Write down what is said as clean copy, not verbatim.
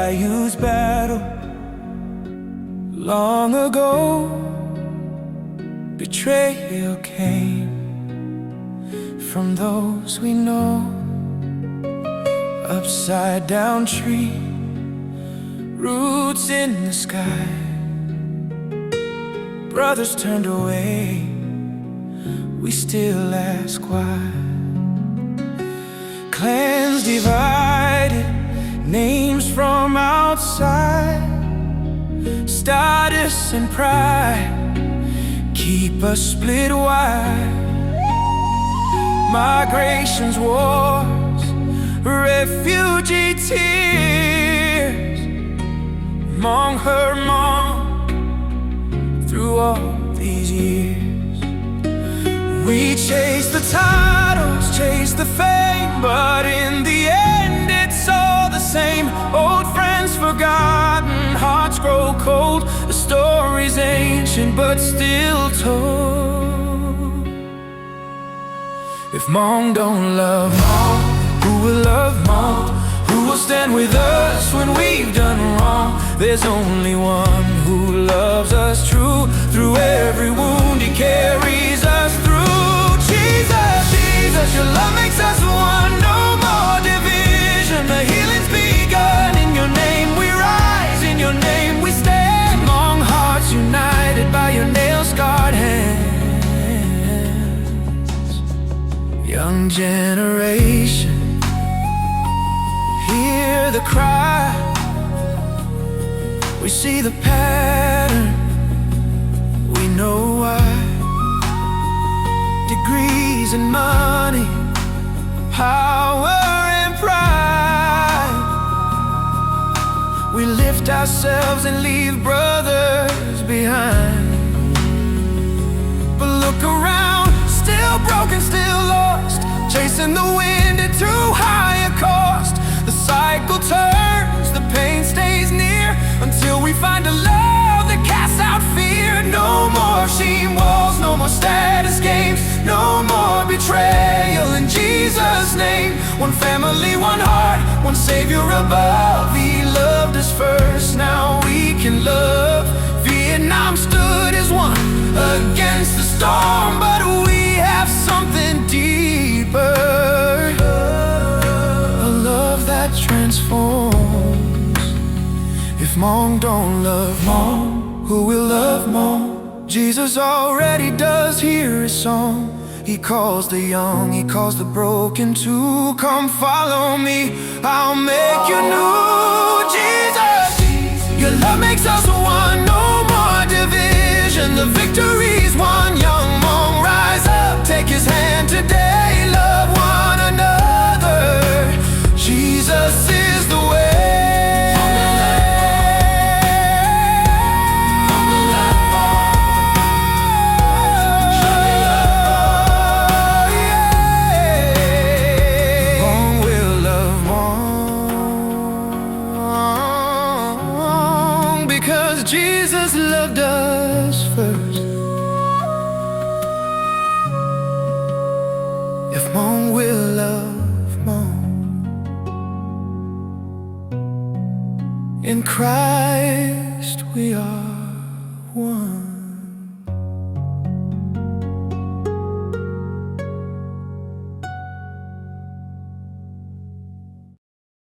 bayou's battle. Long ago, betrayal came from those we know. Upside down tree, roots in the sky. Brothers turned away, we still ask why. Clans divided, names from outside. Status and pride keep us split wide. Migrations, wars, refugee tears. Hmong her Hmong through all these years. We chase the titles, chase the fame, but in the end it's all the same. Old friends forgotten, hearts grow cold. The story's ancient but still told. If Hmong don't love Hmong, who will love Hmong? Who will stand with us when we've done wrong? There's only one who loves us true. Through every wound he carries us through. Jesus, Jesus, your love makes us one. No more division, the healing's begun. In your name we rise, in your name we stand. Long hearts united by your nail-scarred hands. Young generation, hear the cry. We see the pattern, we know why. Degrees and money, power and pride. We lift ourselves and leave brothers behind. But look around, still broken, still lost, chasing the wind at too high a cost. The cycle turns, the pain stays near, until we find a love that casts out fear. No more shame walls, no more status games, no more betrayal in Jesus' name. One family, one heart, one Savior above. He loved us first, now we can love. Vietnam stood as one against the storm, but we have something deeper, a love that transforms. If Hmong don't love Hmong, who will love Hmong? Jesus already does hear his song. He calls the young, he calls the broken to come follow me, I'll make you new. Jesus, your love makes us one. No more division, the victory's won. Young Hmong, rise up, take his hand today. Love one another, Jesus is the way. Because Jesus loved us first. If Hmong will love Hmong, in Christ we are.